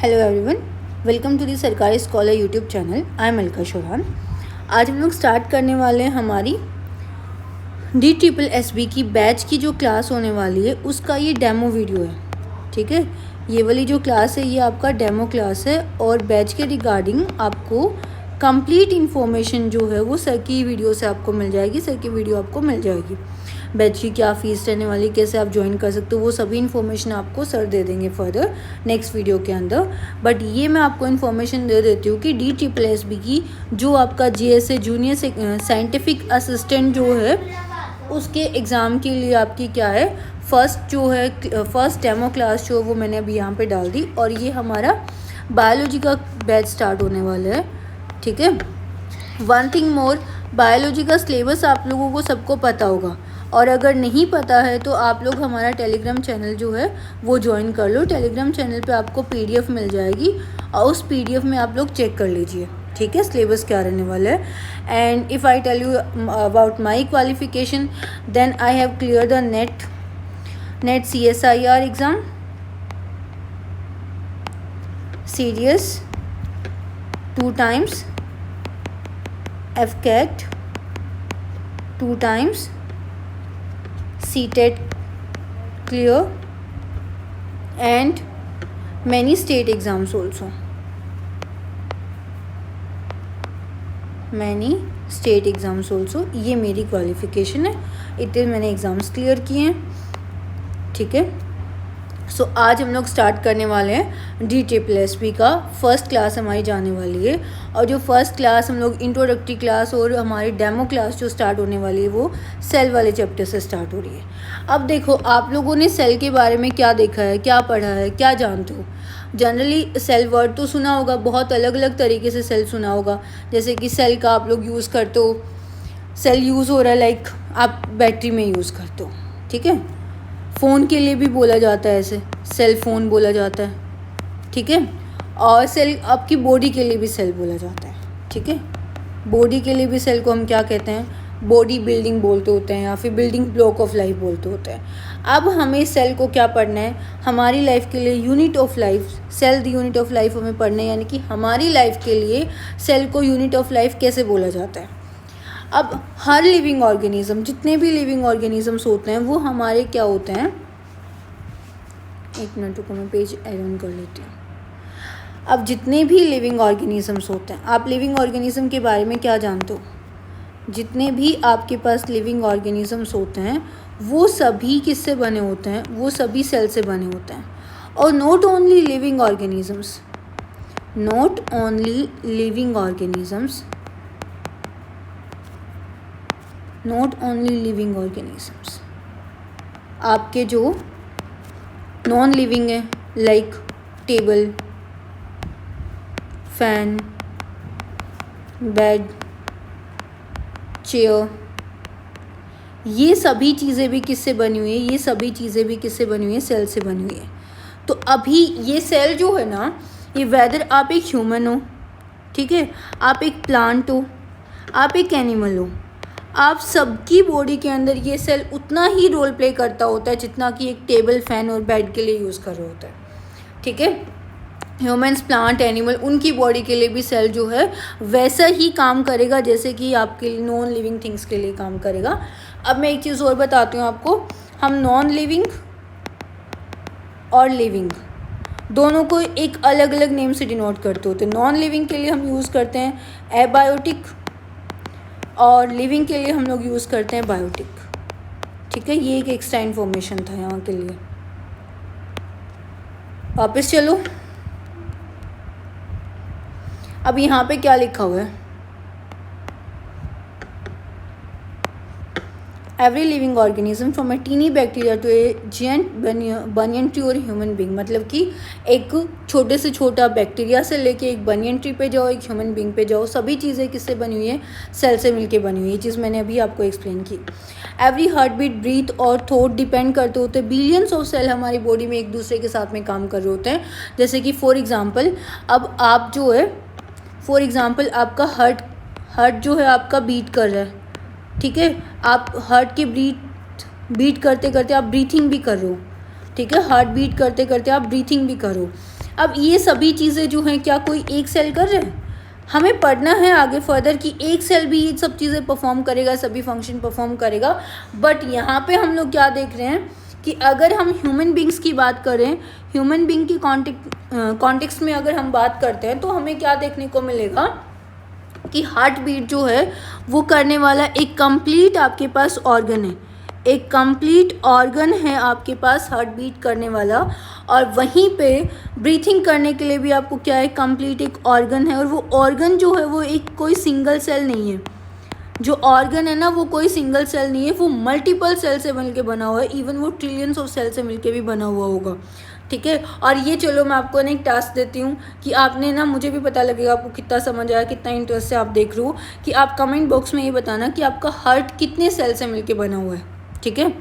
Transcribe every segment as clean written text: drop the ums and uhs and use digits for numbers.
Hello everyone, welcome to the Sarkari scholar YouTube channel. I am Alka Shoran. आज हम लोग start करने वाले हैं हमारी DSSB की बैच की जो क्लास होने वाली है उसका ये डेमो वीडियो है। ठीक है, ये वाली जो क्लास है ये आपका डेमो क्लास है और बैच के रिगार्डिंग आपको कंप्लीट इन्फॉर्मेशन जो है वो सर की वीडियो से आपको मिल जाएगी। सर की वीडियो आपको मिल जाएगी। बैच की क्या फ़ीस रहने वाली, कैसे आप ज्वाइन कर सकते हो, वो सभी इन्फॉर्मेशन आपको सर दे देंगे फर्दर नेक्स्ट वीडियो के अंदर। बट ये मैं आपको इन्फॉर्मेशन दे देती हूँ कि DSSB की जो आपका GSA जूनियर साइंटिफिक असिस्टेंट जो है उसके एग्ज़ाम के लिए आपकी क्या है फर्स्ट डेमो क्लास जो वो मैंने अभी यहाँ पे डाल दी। और ये हमारा बायोलॉजी का बैच स्टार्ट होने वाला है। ठीक है, वन थिंग मोर, बायोलॉजी का सिलेबस आप लोगों को सबको पता होगा और अगर नहीं पता है तो आप लोग हमारा टेलीग्राम चैनल जो है वो ज्वाइन कर लो। टेलीग्राम चैनल पे आपको PDF मिल जाएगी और उस PDF में आप लोग चेक कर लीजिए। ठीक है, सिलेबस क्या रहने वाला है। And if I tell you about my qualification, then I have clear the NET CSIR एग्ज़ाम, CDS 2 times, FCAT 2 times, CTET clear and many state exams also. ये मेरी क्वालिफ़िकेशन है, इतने मैंने एग्ज़ाम्स क्लियर किए हैं। ठीक है, सो आज हम लोग स्टार्ट करने वाले हैं DSSB का फर्स्ट क्लास हमारी जाने वाली है। और जो फर्स्ट क्लास हम लोग इंट्रोडक्टरी क्लास और हमारी डेमो क्लास जो स्टार्ट होने वाली है वो सेल वाले चैप्टर से स्टार्ट हो रही है। अब देखो, आप लोगों ने सेल के बारे में क्या देखा है, क्या पढ़ा है, क्या जानते हो। जनरली सेल वर्ड तो सुना होगा, बहुत अलग अलग तरीके से सेल सुना होगा। जैसे कि सेल का आप लोग यूज़ करते हो, सेल यूज़ हो रहा है लाइक आप बैटरी में यूज़ करते हो। ठीक है, फ़ोन के लिए भी बोला जाता है, ऐसे सेल फ़ोन बोला जाता है। ठीक है, और सेल आपकी बॉडी के लिए भी सेल बोला जाता है। ठीक है, बॉडी के लिए भी सेल को हम क्या कहते हैं, बॉडी बिल्डिंग बोलते होते हैं या फिर बिल्डिंग ब्लॉक ऑफ लाइफ बोलते होते हैं। अब हमें सेल को क्या पढ़ना है, हमारी लाइफ के लिए unit of life, cell the unit of life हमें पढ़ना है। यानी कि हमारी लाइफ के लिए सेल को यूनिट ऑफ लाइफ कैसे बोला जाता है। अब हर लिविंग ऑर्गेनिज्म, जितने भी लिविंग ऑर्गेनिजम्स होते हैं वो हमारे क्या होते हैं, एक मिनट रुको मैं पेज एरन कर लेती हूँ। अब जितने भी लिविंग ऑर्गेनिजम्स होते हैं, आप लिविंग ऑर्गेनिज्म के बारे में क्या जानते हो, जितने भी आपके पास लिविंग ऑर्गेनिजम्स होते हैं वो सभी किससे बने होते हैं, वो सभी सेल से बने होते हैं। और नॉट ओनली लिविंग ऑर्गेनिजम्स, आपके जो नॉन लिविंग है like table, fan, bed, chair, ये सभी चीज़ें भी किससे बनी हुई है, सेल से बनी हुई है। तो अभी ये सेल जो है ना, ये वेदर आप एक ह्यूमन हो, ठीक है, आप एक प्लांट हो, आप एक एनिमल हो, आप सबकी बॉडी के अंदर ये सेल उतना ही रोल प्ले करता होता है जितना कि एक टेबल, फैन और बेड के लिए यूज़ कर रहा होता है। ठीक है, ह्यूमन्स, प्लांट, एनिमल, उनकी बॉडी के लिए भी सेल जो है वैसा ही काम करेगा जैसे कि आपके नॉन लिविंग थिंग्स के लिए काम करेगा। अब मैं एक चीज़ और बताती हूँ आपको, हम नॉन लिविंग और लिविंग दोनों को एक अलग अलग नेम से डिनोट करते होते हैं। नॉन लिविंग के लिए हम यूज़ करते हैं एबायोटिक और लिविंग के लिए हम लोग यूज़ करते हैं बायोटिक। ठीक है, ये एक एक्स्ट्रा इन्फॉर्मेशन था यहाँ के लिए। वापस चलो, अब यहाँ पे क्या लिखा हुआ है, every living organism from a tiny bacteria to a giant banyan tree और ह्यूमन बींग। मतलब कि एक छोटे से छोटा बैक्टीरिया से लेके एक बनियन ट्री पे जाओ, एक ह्यूमन बींग पे जाओ, सभी चीज़ें किससे बनी हुई है, सेल से मिलके बनी हुई है। ये चीज़ मैंने अभी आपको एक्सप्लेन की। एवरी हार्ट बीट, ब्रीथ और थॉट डिपेंड करते होते हैं, बिलियंस ऑफ सेल हमारी बॉडी में एक दूसरे के साथ में काम कर रहे होते हैं। जैसे कि फॉर एग्ज़ाम्पल, अब आप जो है आपका हार्ट जो है आपका बीट कर रहा है। ठीक है, आप हार्ट की बीट करते करते आप ब्रीथिंग भी कर रहे हो। ठीक है, हार्ट बीट करते करते आप ब्रीथिंग भी करो। अब ये सभी चीज़ें जो हैं क्या कोई एक सेल कर रहे हैं? हमें पढ़ना है आगे फर्दर कि एक सेल भी ये सब चीज़ें परफॉर्म करेगा, सभी फंक्शन परफॉर्म करेगा। बट यहाँ पे हम लोग क्या देख रहे हैं कि अगर हम ह्यूमन बींग्स की बात करें, ह्यूमन बींग की कॉन्टेक्स्ट में अगर हम बात करते हैं, तो हमें क्या देखने को मिलेगा कि हार्ट बीट जो है वो करने वाला एक कंप्लीट आपके पास ऑर्गन है, एक कंप्लीट ऑर्गन है आपके पास हार्ट बीट करने वाला। और वहीं पे ब्रीथिंग करने के लिए भी आपको क्या है, कंप्लीट एक ऑर्गन है। और वो ऑर्गन जो है वो एक कोई सिंगल सेल नहीं है, जो ऑर्गन है ना वो कोई सिंगल सेल नहीं है, वो मल्टीपल सेल से मिलके बना हुआ है। इवन वो ट्रिलियंस ऑफ सेल से मिलके भी बना हुआ होगा, ठीक है। और ये चलो मैं आपको ना एक टास्क देती हूँ कि आपने ना, मुझे भी पता लगेगा आपको कितना समझ आया, कितना इंटरेस्ट से आप देख रहे हो, कि आप कमेंट बॉक्स में ये बताना कि आपका हार्ट कितने सेल से मिलके बना हुआ है, ठीक है।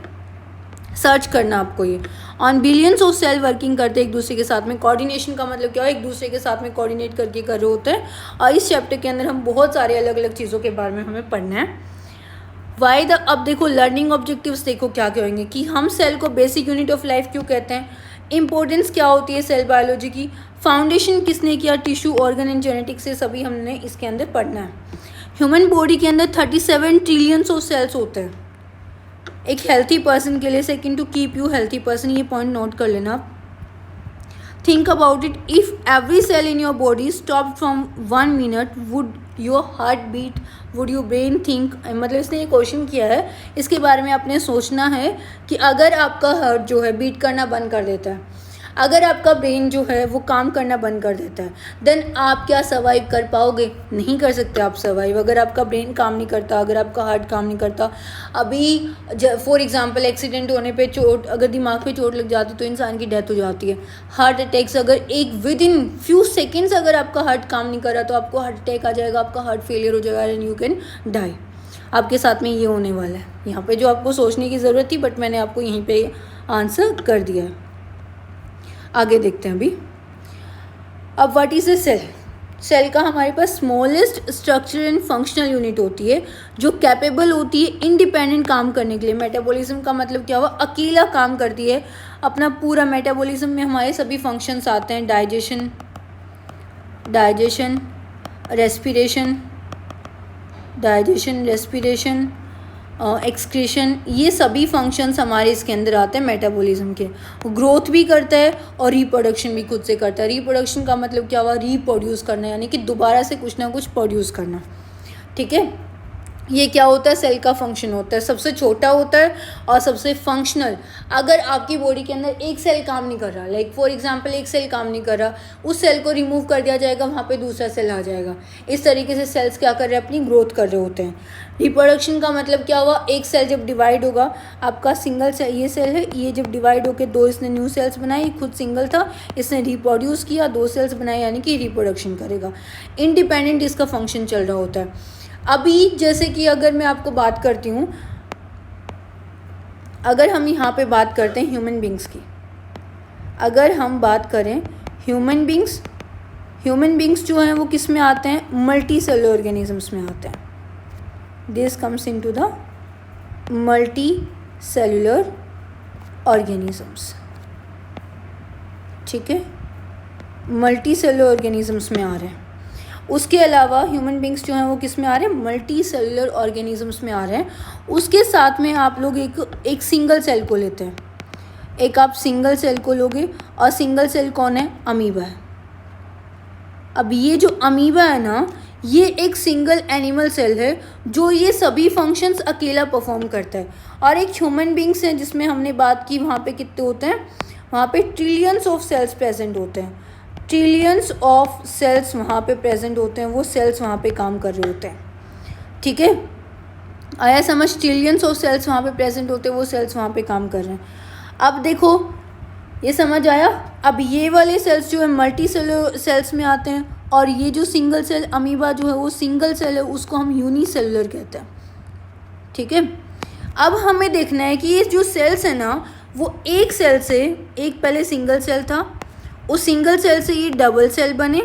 सर्च करना आपको ये on billions of cell working करते हैं एक दूसरे के साथ में। कोऑर्डिनेशन का मतलब क्या है, एक दूसरे के साथ में कोऑर्डिनेट करके कर रहे होते हैं। और इस चैप्टर के अंदर हम बहुत सारे अलग अलग चीज़ों के बारे में हमें पढ़ना है। वाई द, अब देखो लर्निंग ऑब्जेक्टिव्स देखो क्या कहेंगे कि हम सेल को बेसिक यूनिट ऑफ लाइफ क्यों कहते हैं, इंपॉर्टेंस क्या होती है सेल बायोलॉजी की, फाउंडेशन किसने किया, टिश्यू, ऑर्गन एंड जेनेटिक्स से सभी हमने इसके अंदर पढ़ना है। ह्यूमन बॉडी के अंदर 37 ट्रिलियंस ऑफ सेल्स होते हैं एक हेल्थी पर्सन के लिए। Second, to keep you healthy person, ये पॉइंट नोट कर लेना। Think about it, if every cell in your body stop from 1 minute, would your heart beat, would your brain think. मतलब इसने ये क्वेश्चन किया है, इसके बारे में आपने सोचना है कि अगर आपका हार्ट जो है बीट करना बंद कर देता है, अगर आपका ब्रेन जो है वो काम करना बंद कर देता है, देन आप क्या सर्वाइव कर पाओगे? नहीं कर सकते आप सर्वाइव। अगर आपका ब्रेन काम नहीं करता, अगर आपका हार्ट काम नहीं करता, अभी फॉर एग्जांपल एक्सीडेंट होने पे चोट, अगर दिमाग पे चोट लग जाती तो इंसान की डेथ हो जाती है। हार्ट अटैक्स, अगर एक विद इन फ्यू सेकेंड्स अगर आपका हार्ट काम नहीं कर रहा तो आपको हार्ट अटैक आ जाएगा, आपका हार्ट फेलियर हो जाएगा एंड यू कैन डाई। आपके साथ में ये होने वाला है। यहाँ पे जो आपको सोचने की ज़रूरत थी, बट मैंने आपको यहीं पे आंसर कर दिया है। आगे देखते हैं अभी। अब what is a cell? Cell का हमारे पास smallest structure and functional unit होती है जो कैपेबल होती है इंडिपेंडेंट काम करने के लिए। मेटाबॉलिज्म का मतलब क्या हुआ? अकेला काम करती है अपना पूरा। मेटाबॉलिज्म में हमारे सभी फंक्शंस आते हैं, डाइजेशन, रेस्पिरेशन, एक्सक्रीशन, ये सभी फंक्शंस हमारे इसके अंदर आते हैं मेटाबॉलिज्म के। ग्रोथ भी करता है और रिप्रोडक्शन भी खुद से करता है। रिप्रोडक्शन का मतलब क्या हुआ? रिप्रोड्यूस करना, यानी कि दोबारा से कुछ ना कुछ प्रोड्यूस करना, ठीक है। ये क्या होता है? सेल का फंक्शन होता है। सबसे छोटा होता है और सबसे फंक्शनल। अगर आपकी बॉडी के अंदर एक सेल काम नहीं कर रहा, लाइक फॉर एग्जांपल एक सेल काम नहीं कर रहा, उस सेल को रिमूव कर दिया जाएगा, वहाँ पे दूसरा सेल आ जाएगा। इस तरीके से सेल्स क्या कर रहे हैं? अपनी ग्रोथ कर रहे होते हैं। रिप्रोडक्शन का मतलब क्या हुआ? एक सेल जब डिवाइड होगा, आपका सिंगल सेल, ये सेल है, ये जब डिवाइड होकर दो इसने न्यू सेल्स बनाए, खुद सिंगल था, इसने रिप्रोड्यूस किया, 2 सेल्स बनाए, यानी कि रिप्रोडक्शन करेगा। इंडिपेंडेंट इसका फंक्शन चल रहा होता है। अभी जैसे कि अगर मैं आपको बात करती हूँ, अगर हम यहाँ पे बात करते हैं ह्यूमन बींग्स की, अगर हम बात करें ह्यूमन बींग्स जो हैं वो किस में आते हैं? मल्टी सेलुलर ऑर्गेनिजम्स में आते हैं। This comes into the multi cellular organisms, ठीक है, मल्टी सेलुलर ऑर्गेनिजम्स में आ रहे हैं। उसके अलावा ह्यूमन बींग्स जो हैं वो किस में आ रहे हैं? मल्टी सेलुलर ऑर्गेनिजम्स में आ रहे हैं। उसके साथ में आप लोग एक सिंगल सेल को लेते हैं, एक आप सिंगल सेल को लोगे, और सिंगल सेल कौन है? अमीबा है। अब ये जो अमीबा है ना, ये एक सिंगल एनिमल सेल है जो ये सभी फंक्शंस अकेला परफॉर्म करता है। और एक ह्यूमन बींग्स है जिसमें हमने बात की, वहाँ पे कितने होते हैं? वहाँ पे ट्रिलियंस ऑफ सेल्स प्रेजेंट होते हैं। ट्रिलियंस ऑफ सेल्स वहाँ पे प्रेजेंट होते हैं, वो सेल्स वहाँ पे काम कर रहे होते हैं, ठीक है। आया समझ? ट्रिलियंस ऑफ सेल्स वहाँ पे प्रेजेंट होते हैं, वो सेल्स वहाँ पे काम कर रहे हैं। अब देखो, ये समझ आया? अब ये वाले सेल्स जो है मल्टी सेलुलर सेल्स में आते हैं, और ये जो सिंगल सेल अमीबा जो है वो सिंगल सेल है, उसको हम यूनिसेलुलर कहते हैं, ठीक है। अब हमें देखना है कि ये जो सेल्स है ना, वो एक सेल से, एक पहले सिंगल सेल था, उस सिंगल सेल से ये डबल सेल बने,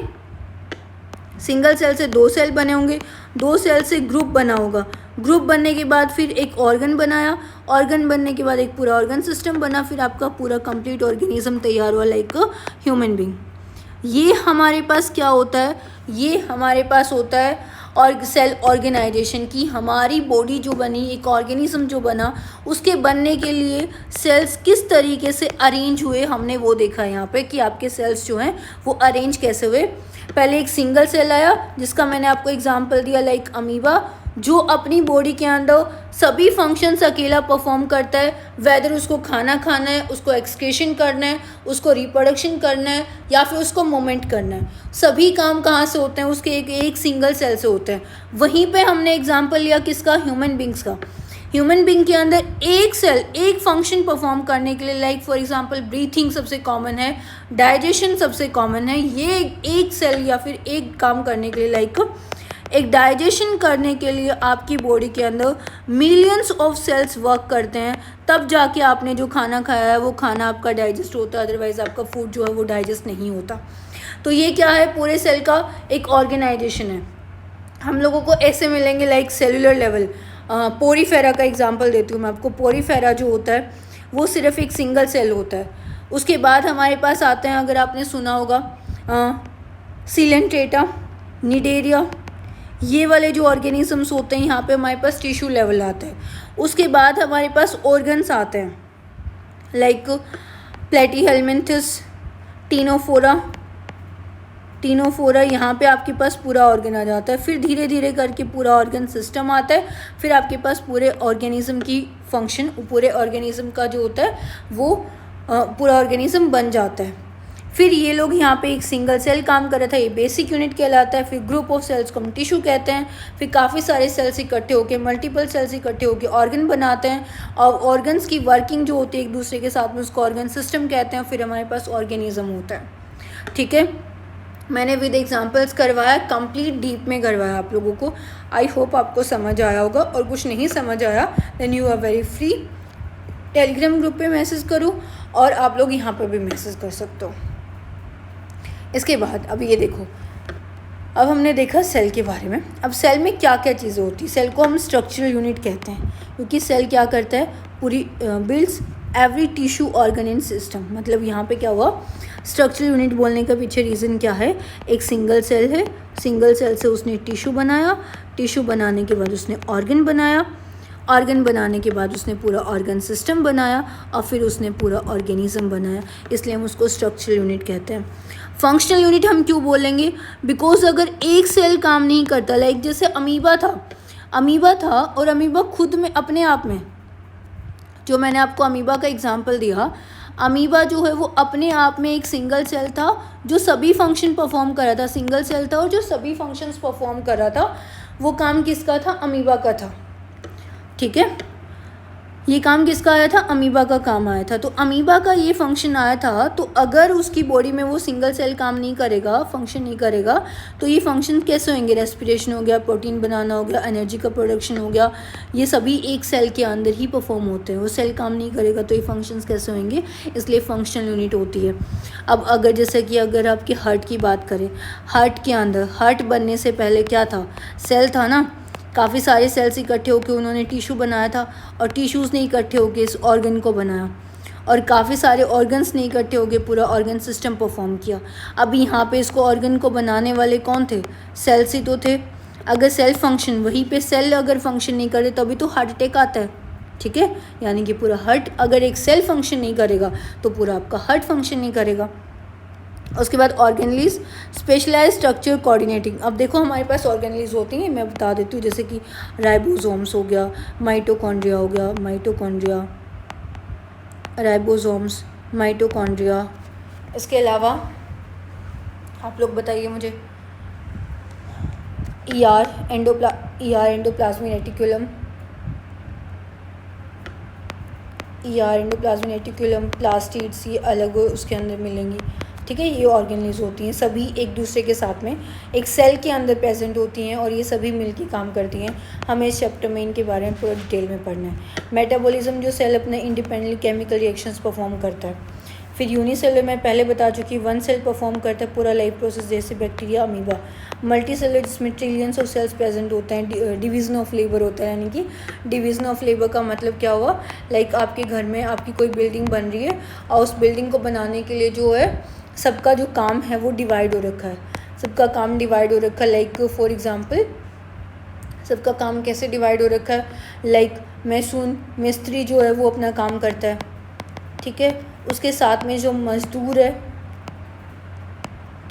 सिंगल सेल से 2 सेल बने होंगे, 2 सेल से ग्रुप बना होगा, ग्रुप बनने के बाद फिर एक ऑर्गन बनाया, ऑर्गन बनने के बाद एक पूरा ऑर्गन सिस्टम बना, फिर आपका पूरा कंप्लीट ऑर्गेनिज्म तैयार हुआ, लाइक ह्यूमन बींग। ये हमारे पास क्या होता है, ये हमारे पास होता है और सेल ऑर्गेनाइजेशन की हमारी बॉडी जो बनी, एक ऑर्गेनिज्म जो बना, उसके बनने के लिए सेल्स किस तरीके से अरेंज हुए हमने वो देखा यहाँ पे कि आपके सेल्स जो हैं वो अरेंज कैसे हुए। पहले एक सिंगल सेल आया जिसका मैंने आपको एग्जांपल दिया लाइक अमीबा, जो अपनी बॉडी के अंदर सभी फंक्शंस अकेला परफॉर्म करता है, वेदर उसको खाना खाना है, उसको एक्सक्रीशन करना है, उसको रिप्रोडक्शन करना है या फिर उसको मूवमेंट करना है, सभी काम कहाँ से होते हैं, उसके एक सिंगल सेल से होते हैं। वहीं पे हमने एग्जांपल लिया किसका, ह्यूमन बींग्स का। ह्यूमन बींग के अंदर एक सेल एक फंक्शन परफॉर्म करने के लिए, लाइक फॉर एग्जांपल ब्रीथिंग सबसे कॉमन है, डाइजेशन सबसे कॉमन है, ये एक सेल या फिर एक काम करने के लिए लाइक एक डाइजेशन करने के लिए आपकी बॉडी के अंदर मिलियंस ऑफ सेल्स वर्क करते हैं, तब जाके आपने जो खाना खाया है वो खाना आपका डाइजेस्ट होता है, अदरवाइज आपका फूड जो है वो डाइजेस्ट नहीं होता। तो ये क्या है, पूरे सेल का एक ऑर्गेनाइजेशन है। हम लोगों को ऐसे मिलेंगे लाइक सेलुलर लेवल। पोरीफेरा का एग्जांपल देती हूँ मैं आपको। पोरीफेरा जो होता है वो सिर्फ एक सिंगल सेल होता है। उसके बाद हमारे पास आते हैं, अगर आपने सुना होगा सीलेंट्रेटा, निडेरिया, ये वाले जो ऑर्गेनिजम्स होते हैं, यहाँ पे हमारे पास टिश्यू लेवल आता है। उसके बाद हमारे पास ऑर्गन्स आते हैं लाइक प्लेटीहेलमिन्थस, टीनोफोरा, यहाँ पे आपके पास पूरा ऑर्गन आ जाता है। फिर धीरे धीरे करके पूरा ऑर्गन सिस्टम आता है, फिर आपके पास पूरे ऑर्गेनिज्म की फंक्शन, पूरे ऑर्गेनिज्म का जो होता है वो पूरा ऑर्गेनिज्म बन जाता है। फिर ये लोग यहाँ पे एक सिंगल सेल काम कर रहा था, ये बेसिक यूनिट कहलाता है। फिर ग्रुप ऑफ सेल्स को हम टिश्यू कहते हैं। फिर काफ़ी सारे सेल्स इकट्ठे होकर, मल्टीपल सेल्स इकट्ठे होकर ऑर्गन बनाते हैं, और ऑर्गन्स की वर्किंग जो होती है एक दूसरे के साथ में, उसको ऑर्गन सिस्टम कहते हैं। फिर हमारे पास ऑर्गेनिज्म होता है। ठीक है, मैंने विद एग्जांपल्स करवाया, कंप्लीट डीप में करवाया आप लोगों को। आई होप आपको समझ आया होगा, और कुछ नहीं समझ आया then you are very free, telegram group पे मैसेज करो और आप लोग यहाँ पर भी मैसेज कर सकते हो। इसके बाद अब ये देखो, अब हमने देखा सेल के बारे में। अब सेल में क्या क्या चीज़ें होती है, सेल को हम स्ट्रक्चरल यूनिट कहते हैं, क्योंकि सेल क्या करता है, पूरी builds every tissue organ in system. मतलब यहाँ पे क्या हुआ, स्ट्रक्चरल यूनिट बोलने का पीछे रीज़न क्या है, एक सिंगल सेल है, सिंगल सेल से उसने टिश्यू बनाया, टिश्यू बनाने के बाद उसने ऑर्गन बनाया, ऑर्गन बनाने के बाद उसने पूरा ऑर्गन सिस्टम बनाया, और फिर उसने पूरा ऑर्गेनिज्म बनाया, इसलिए हम उसको स्ट्रक्चरल यूनिट कहते हैं। फंक्शनल यूनिट हम क्यों बोलेंगे, बिकॉज अगर एक सेल काम नहीं करता, लाइक जैसे अमीबा था और अमीबा खुद में अपने आप में, जो मैंने आपको अमीबा का एग्जांपल दिया, अमीबा जो है वो अपने आप में एक सिंगल सेल था जो सभी फंक्शन परफॉर्म कर रहा था, सिंगल सेल था और जो सभी फंक्शंस परफॉर्म कर रहा था। वो काम किसका था, अमीबा का था। ठीक है, ये काम किसका आया था, अमीबा का काम आया था। तो अमीबा का ये फंक्शन आया था, तो अगर उसकी बॉडी में वो सिंगल सेल काम नहीं करेगा, फंक्शन नहीं करेगा, तो ये फंक्शन कैसे होंगे, रेस्पिरेशन हो गया, प्रोटीन बनाना हो गया, एनर्जी का प्रोडक्शन हो गया, ये सभी एक सेल के अंदर ही परफॉर्म होते हैं। वो सेल काम नहीं करेगा तो ये फंक्शंस कैसे होंगे, इसलिए फंक्शनल यूनिट होती है। अब अगर जैसे कि अगर आपके हार्ट की बात करें, हार्ट के अंदर, हार्ट बनने से पहले क्या था, सेल था ना, काफ़ी सारे सेल्स इकट्ठे होकर उन्होंने टिश्यू बनाया था, और टिश्यूज़ ने इकट्ठे होकर इस ऑर्गन को बनाया, और काफ़ी सारे ऑर्गन्स ने इकट्ठे होकर पूरा ऑर्गन सिस्टम परफॉर्म किया। अब यहाँ पे इसको ऑर्गन को बनाने वाले कौन थे, सेल्स ही तो थे। अगर सेल फंक्शन, वहीं पे सेल अगर फंक्शन नहीं करे तभी तो हार्ट अटैक आता है। ठीक है, यानी कि पूरा हार्ट, अगर एक सेल फंक्शन नहीं करेगा तो पूरा आपका हार्ट फंक्शन नहीं करेगा। उसके बाद ऑर्गेनलीज, स्पेशलाइज स्ट्रक्चर कोऑर्डिनेटिंग। अब देखो हमारे पास ऑर्गेनलीज होती हैं, मैं बता देती हूँ, जैसे कि राइबोसोम्स हो गया, माइटोकॉन्ड्रिया हो गया, राइबोसोम्स, माइटोकॉन्ड्रिया। इसके अलावा आप लोग बताइए मुझे, एंडोप्लाज्मिक रेटिकुलम, प्लास्टिड्स, ये अलग उसके अंदर मिलेंगी। ठीक है, ये ऑर्गेनलीज होती हैं, सभी एक दूसरे के साथ में एक सेल के अंदर प्रेजेंट होती हैं, और ये सभी मिलकर काम करती हैं। हमें इस चैप्टर में इनके बारे में पूरा डिटेल में पढ़ना है। मेटाबॉलिज्म, जो सेल अपने इंडिपेंडेंटली केमिकल रिएक्शंस परफॉर्म करता है। फिर यूनिसेलुलर, मैं पहले बता चुकी, वन सेल परफॉर्म करता है पूरा लाइफ प्रोसेस, जैसे बैक्टीरिया, अमीबा। मल्टी सेलुलर, जिसमें ट्रिलियंस ऑफ सेल्स प्रेजेंट होते हैं। डिवीज़न ऑफ लेबर होता है, यानी कि डिवीज़न ऑफ लेबर का मतलब क्या हुआ, लाइक आपके घर में आपकी कोई बिल्डिंग बन रही है, और उस बिल्डिंग को बनाने के लिए जो है सबका जो काम है वो डिवाइड हो रखा है, सबका काम डिवाइड हो रखा है। लाइक फॉर एग्ज़ाम्पल सबका काम कैसे डिवाइड हो रखा है, लाइक मिस्त्री जो है वो अपना काम करता है, ठीक है। उसके साथ में जो मज़दूर है,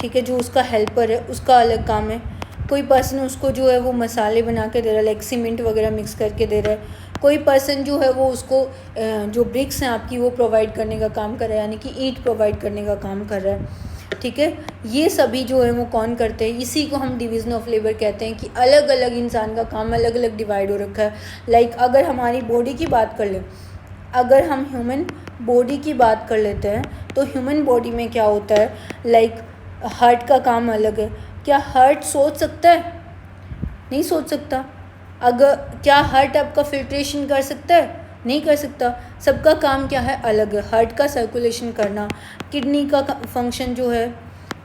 ठीक है, जो उसका हेल्पर है उसका अलग काम है। कोई पर्सन उसको जो है वो मसाले बना के दे रहा है, लाइक सीमेंट वगैरह मिक्स करके दे रहा है। कोई पर्सन जो है वो उसको जो ब्रिक्स हैं आपकी वो प्रोवाइड करने का काम कर रहा है, यानी कि ईंट प्रोवाइड करने का काम कर रहा है, ठीक है। ये सभी जो है वो कौन करते हैं, इसी को हम डिवीज़न ऑफ लेबर कहते हैं कि अलग अलग इंसान का काम अलग अलग डिवाइड हो रखा है। लाइक अगर हमारी बॉडी की बात कर लें, अगर हम ह्यूमन बॉडी की बात कर लेते हैं तो ह्यूमन बॉडी में क्या होता है, लाइक हार्ट का काम अलग है। क्या हार्ट सोच सकता है? नहीं सोच सकता। अगर क्या हार्ट आपका फिल्ट्रेशन कर सकता है? नहीं कर सकता। सबका काम क्या है, अलग है। हार्ट का सर्कुलेशन करना, किडनी का फंक्शन जो है,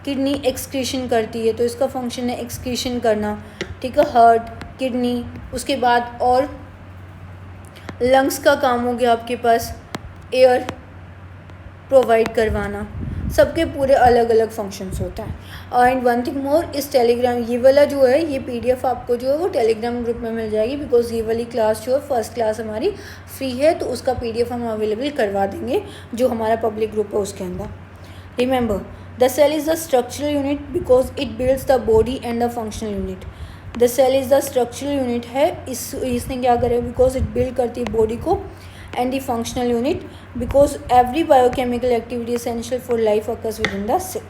किडनी एक्सक्रीशन करती है तो इसका फंक्शन है एक्सक्रीशन करना, ठीक है। हार्ट, किडनी, उसके बाद और लंग्स का काम हो गया आपके पास एयर प्रोवाइड करवाना। सबके पूरे अलग अलग फंक्शंस होते हैं। एंड वन थिंग मोर, इस टेलीग्राम ये वाला जो है ये PDF आपको जो है वो टेलीग्राम ग्रुप में मिल जाएगी, बिकॉज ये वाली क्लास जो है फर्स्ट क्लास हमारी फ्री है, तो उसका PDF हम अवेलेबल करवा देंगे जो हमारा पब्लिक ग्रुप है उसके अंदर। Remember, the cell is the structural unit because it builds the body and the functional unit. The cell is the structural unit है, इसने क्या करे, बिकॉज इट बिल्ड करती है बॉडी को, and the functional unit because every biochemical activity essential for life occurs within the cell.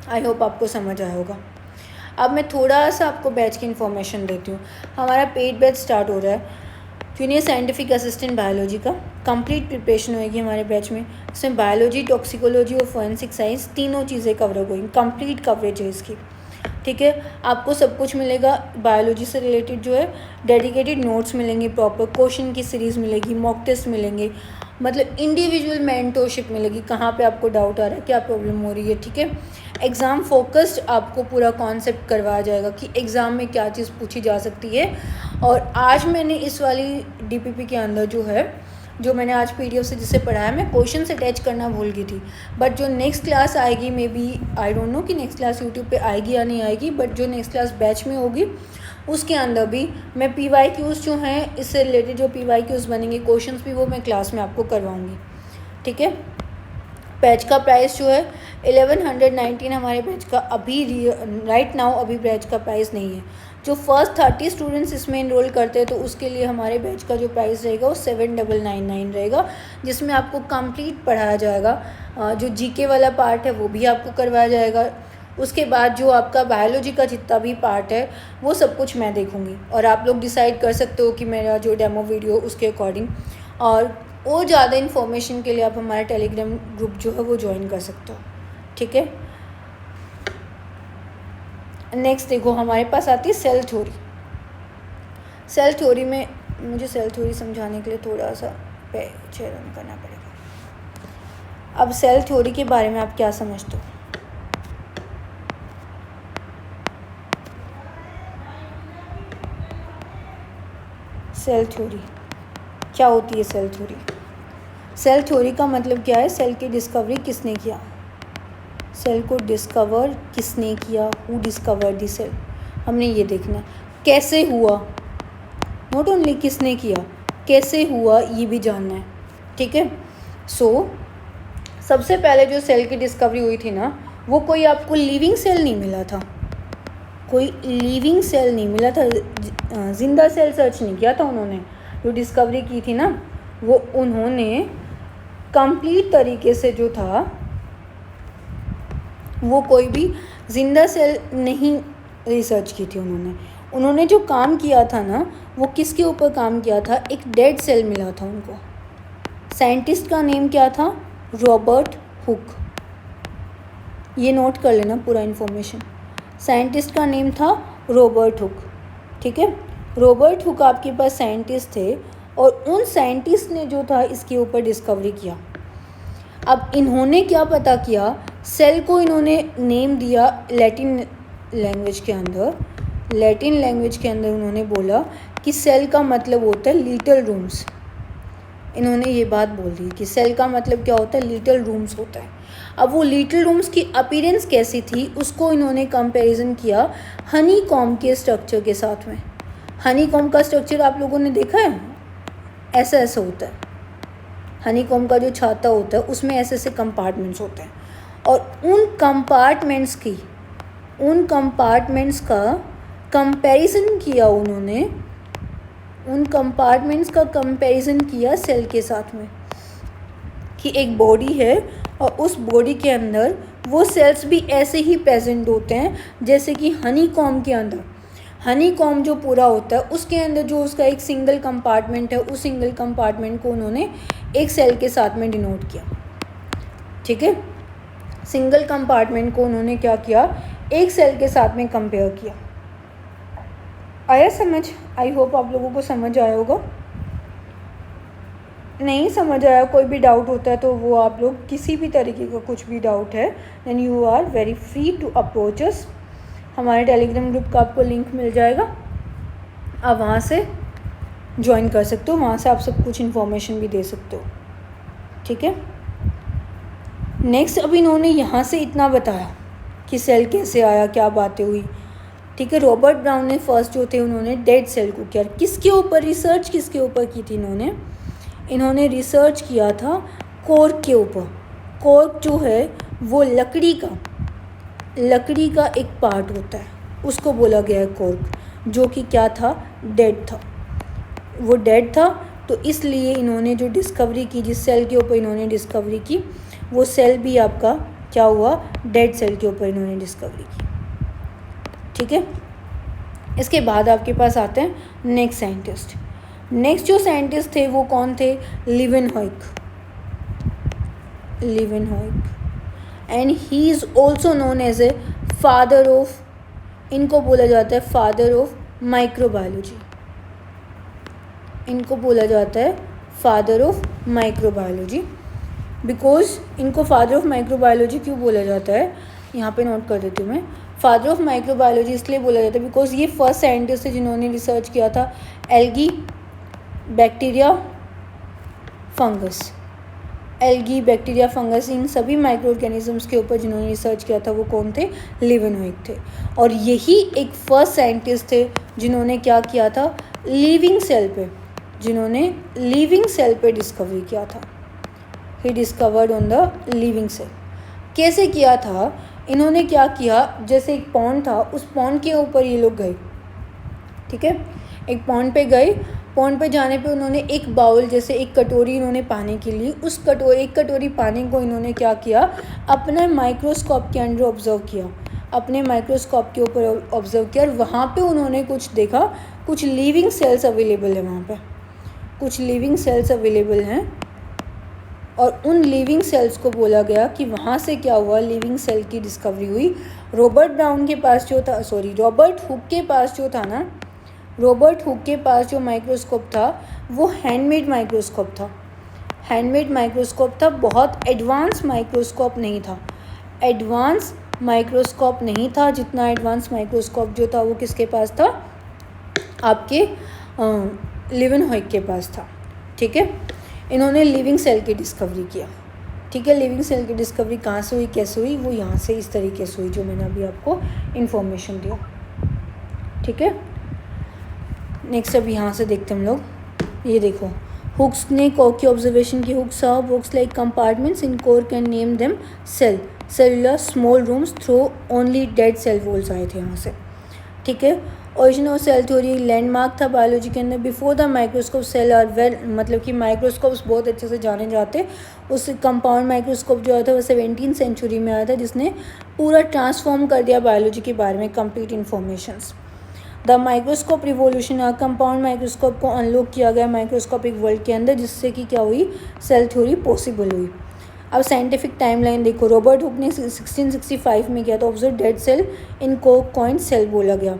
I hope आपको समझ आया होगा। अब मैं थोड़ा सा आपको बैच की इन्फॉर्मेशन देती हूँ। हमारा पेड बैच स्टार्ट हो रहा है जूनियर साइंटिफिक असिस्टेंट बायोलॉजी का। कंप्लीट प्रिपरेशन होएगी हमारे बैच में। इसमें बायोलॉजी, टॉक्सिकोलॉजी और फोरेंसिक साइंस तीनों चीज़ें कवर होगी। कंप्लीट कवरेज है इसकी, ठीक है। आपको सब कुछ मिलेगा बायोलॉजी से रिलेटेड जो है, डेडिकेटेड नोट्स मिलेंगे, प्रॉपर क्वेश्चन की सीरीज़ मिलेगी, मॉक टेस्ट मिलेंगे, मतलब इंडिविजुअल मेंटरशिप मिलेगी, कहाँ पे आपको डाउट आ रहा है, क्या प्रॉब्लम हो रही है, ठीक है। एग्ज़ाम फोकस्ड आपको पूरा कॉन्सेप्ट करवाया जाएगा कि एग्ज़ाम में क्या चीज़ पूछी जा सकती है। और आज मैंने इस वाली DPP के अंदर जो मैंने आज PDF से जिसे पढ़ाया, मैं क्वेश्चन से अटैच करना भूल गई थी। बट जो नेक्स्ट क्लास आएगी, maybe I don't know कि नेक्स्ट क्लास यूट्यूब पे आएगी या नहीं आएगी, बट जो नेक्स्ट क्लास बैच में होगी उसके अंदर भी मैं PYQs जो हैं इससे रिलेटेड जो PYQs बनेंगे, क्वेश्चंस भी वो मैं क्लास में आपको करवाऊँगी, ठीक है। बैच का प्राइस जो है 1119 हमारे बैच का अभी राइट नाउ अभी बैच का प्राइस नहीं है। जो फर्स्ट 30 स्टूडेंट्स इसमें इनरोल करते हैं तो उसके लिए हमारे बैच का जो प्राइस रहेगा वो 7999 रहेगा, जिसमें आपको कंप्लीट पढ़ाया जाएगा। जो GK वाला पार्ट है वो भी आपको करवाया जाएगा। उसके बाद जो आपका बायोलॉजी का जितना भी पार्ट है वो सब कुछ मैं देखूँगी, और आप लोग डिसाइड कर सकते हो कि मेरा जो डेमो वीडियो उसके अकॉर्डिंग। और ज़्यादा इन्फॉर्मेशन के लिए आप हमारा टेलीग्राम ग्रुप जो है वो ज्वाइन कर सकते हो, ठीक है। नेक्स्ट देखो, हमारे पास आती है सेल थ्योरी। सेल थ्योरी में मुझे सेल थ्योरी समझाने के लिए थोड़ा सा पेज रन करना पड़ेगा। अब सेल थ्योरी के बारे में आप क्या समझते हो? सेल थ्योरी क्या होती है? सेल थ्योरी, सेल थ्योरी का मतलब क्या है? सेल की डिस्कवरी किसने किया? सेल को डिस्कवर किसने किया? Who discover the cell? हमने ये देखना कैसे हुआ, नॉट ओनली किसने किया, कैसे हुआ ये भी जानना है, ठीक है। सबसे पहले जो सेल की डिस्कवरी हुई थी ना, वो कोई आपको लिविंग सेल नहीं मिला था, कोई लिविंग सेल नहीं मिला था, जिंदा सेल सर्च नहीं किया था उन्होंने। जो डिस्कवरी की थी ना वो उन्होंने कंप्लीट तरीके से जो था वो कोई भी जिंदा सेल नहीं रिसर्च की थी उन्होंने जो काम किया था ना वो किसके ऊपर काम किया था? एक डेड सेल मिला था उनको। साइंटिस्ट का नेम क्या था? Robert Hooke. ये नोट कर लेना पूरा इन्फॉर्मेशन। साइंटिस्ट का नेम था रॉबर्ट हुक, ठीक है। रॉबर्ट हुक आपके पास साइंटिस्ट थे और उन साइंटिस्ट ने जो था इसके ऊपर डिस्कवरी किया। अब इन्होंने क्या पता किया? सेल को इन्होंने नेम दिया लैटिन लैंग्वेज के अंदर उन्होंने बोला कि सेल का मतलब होता है लिटिल रूम्स। इन्होंने ये बात बोल दी कि सेल का मतलब क्या होता है? लिटिल रूम्स होता है। अब वो लिटिल रूम्स की अपीयरेंस कैसी थी उसको इन्होंने कंपैरिजन किया हनी कॉम्ब के स्ट्रक्चर के साथ में। हनी कॉम्ब का स्ट्रक्चर आप लोगों ने देखा है, ऐसा ऐसा होता है। हनी कॉम्ब का जो छाता होता है उसमें ऐसे ऐसे कंपार्टमेंट्स होते हैं, और उन कंपार्टमेंट्स का कंपैरिजन किया उन्होंने, उन कंपार्टमेंट्स का कंपैरिजन किया सेल के साथ में, कि एक बॉडी है और उस बॉडी के अंदर वो सेल्स भी ऐसे ही प्रेजेंट होते हैं जैसे कि हनी कॉम्ब के अंदर। हनी कॉम्ब जो पूरा होता है उसके अंदर जो उसका एक सिंगल कंपार्टमेंट है, उस सिंगल कंपार्टमेंट को उन्होंने एक सेल के साथ में डिनोट किया। ठीक है, सिंगल कंपार्टमेंट को उन्होंने क्या किया, एक सेल के साथ में कंपेयर किया। आया समझ? आई होप आप लोगों को समझ आया होगा। नहीं समझ आया, कोई भी डाउट होता है तो वो आप लोग, किसी भी तरीके का कुछ भी डाउट है then you are very free to approach us. हमारे टेलीग्राम ग्रुप का आपको लिंक मिल जाएगा, आप वहाँ से ज्वाइन कर सकते हो, वहाँ से आप सब कुछ इन्फॉर्मेशन भी दे सकते हो। ठीक है, नेक्स्ट अब इन्होंने यहाँ से इतना बताया कि सेल कैसे आया, क्या बातें हुई। ठीक है, रॉबर्ट ब्राउन ने फर्स्ट जो थे उन्होंने डेड सेल को किया। किसके ऊपर रिसर्च, किसके ऊपर की थी इन्होंने रिसर्च किया था कॉर्क के ऊपर। कॉर्क जो है वो लकड़ी का एक पार्ट होता है, उसको बोला गया है कॉर्क, जो कि क्या था, डेड था। वो डेड था, तो इसलिए इन्होंने जो डिस्कवरी की, जिस सेल के ऊपर इन्होंने डिस्कवरी की, वो सेल भी आपका क्या हुआ, डेड सेल के ऊपर इन्होंने डिस्कवरी की। ठीक है, इसके बाद आपके पास आते हैं नेक्स्ट साइंटिस्ट। नेक्स्ट जो साइंटिस्ट थे वो कौन थे, Leeuwenhoek, and he is also known as a father of, इनको बोला जाता है फादर ऑफ माइक्रोबायोलॉजी, इनको बोला जाता है फादर ऑफ माइक्रोबायोलॉजी। बिकॉज इनको फादर ऑफ माइक्रोबायोलॉजी क्यों बोला जाता है, यहाँ पे नोट कर देती हूँ मैं। फादर ऑफ माइक्रोबायोलॉजी इसलिए बोला जाता है बिकॉज ये फर्स्ट साइंटिस्ट है जिन्होंने रिसर्च किया था एल्गी, बैक्टीरिया, फंगस, इन सभी माइक्रो ऑर्गेनिजम्स के ऊपर जिन्होंने रिसर्च किया था वो कौन थे, लीवेनहॉइक थे। और यही एक फर्स्ट साइंटिस्ट थे जिन्होंने क्या किया था, लिविंग सेल पे डिस्कवरी किया था। He discovered on the living cell. कैसे किया था, इन्होंने क्या किया, जैसे एक पॉन्ड था, उस पॉन्ड के ऊपर ये लोग गए। ठीक है, एक पॉन्ड पे गए, पॉन्ड पे जाने पे उन्होंने एक बाउल, जैसे एक कटोरी इन्होंने पानी के लिए, उस एक कटोरी पानी को इन्होंने क्या किया, अपने माइक्रोस्कोप के अंडर ऑब्जर्व किया, अपने माइक्रोस्कोप के ऊपर ऑब्जर्व किया, और वहाँ पे उन्होंने कुछ देखा, कुछ लिविंग सेल्स अवेलेबल है, वहाँ पे कुछ लिविंग सेल्स अवेलेबल हैं, और उन लिविंग सेल्स को बोला गया कि वहाँ से क्या हुआ, लिविंग सेल की डिस्कवरी हुई। रॉबर्ट हुक के पास जो माइक्रोस्कोप था वो हैंडमेड माइक्रोस्कोप था, बहुत एडवांस माइक्रोस्कोप नहीं था, जितना एडवांस माइक्रोस्कोप जो था वो किसके पास था, आपके लीवेनहॉइक के पास था। ठीक है, इन्होंने लिविंग सेल की डिस्कवरी किया। ठीक है, लिविंग सेल की डिस्कवरी कहाँ से हुई, कैसे हुई, वो यहाँ से इस तरीके से हुई जो मैंने अभी आपको इन्फॉर्मेशन दिया। ठीक है, नेक्स्ट अब यहाँ से देखते हम लोग, ये देखो, हुक्स ने कॉर्क की ऑब्जर्वेशन की। Hooke's saw books like compartments in cork and named them cellular small rooms through only dead cell walls आए थे यहाँ से। ठीक है, origin of cell theory landmark था बायोलॉजी के अंदर। Before the microscope cell are well, मतलब कि माइक्रोस्कोप्स बहुत अच्छे से जाने जाते। उस कंपाउंड माइक्रोस्कोप जो आया था वो 17th सेंचुरी में आया था, जिसने पूरा ट्रांसफॉर्म कर दिया बायोलॉजी के बारे में, complete informations. The microscope revolution, compound microscope को अनलॉक किया गया माइक्रोस्कोपिक वर्ल्ड के अंदर, जिससे कि क्या हुई, सेल थ्योरी पॉसिबल हुई। अब साइंटिफिक टाइमलाइन देखो, रॉबर्ट हुक ने 1665 में किया था ऑब्जर्व डेड सेल इन कॉर्क कॉइंड सेल बोला गया।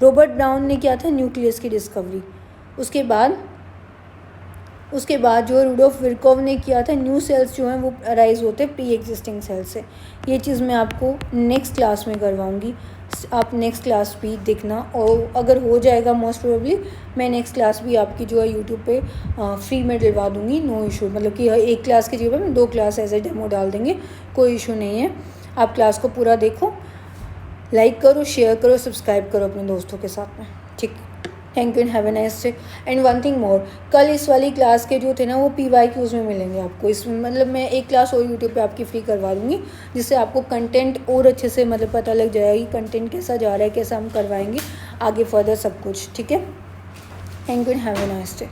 रॉबर्ट ब्राउन ने किया था न्यूक्लियस की डिस्कवरी। उसके बाद उसके बाद जो रूडोल्फ विर्कोव ने किया था, न्यू सेल्स जो हैं वो अराइज होते हैं प्री एग्जिस्टिंग सेल से। ये चीज़ मैं आपको नेक्स्ट क्लास में करवाऊँगी, आप नेक्स्ट क्लास भी देखना। और अगर हो जाएगा मोस्ट प्रोबेबली मैं नेक्स्ट क्लास भी आपकी जो है यूट्यूब पे फ्री में डलवा दूँगी, नो इशू। मतलब कि एक क्लास की जगह में 2 क्लास ऐसे डेमो डाल देंगे, कोई इशू नहीं है। आप क्लास को पूरा देखो, लाइक करो, शेयर करो, सब्सक्राइब करो अपने दोस्तों के साथ में, ठीक। Thank you and have a nice day. And one thing more, कल इस वाली क्लास के जो थे ना वो PYQs में मिलेंगे आपको। इसमें मतलब मैं एक क्लास और यूट्यूब पे आपकी फ्री करवा दूँगी, जिससे आपको कंटेंट और अच्छे से मतलब पता लग जाएगी कंटेंट कैसा जा रहा है, कैसा हम करवाएंगे आगे फर्दर सब कुछ, ठीक है। Thank you and have a nice day.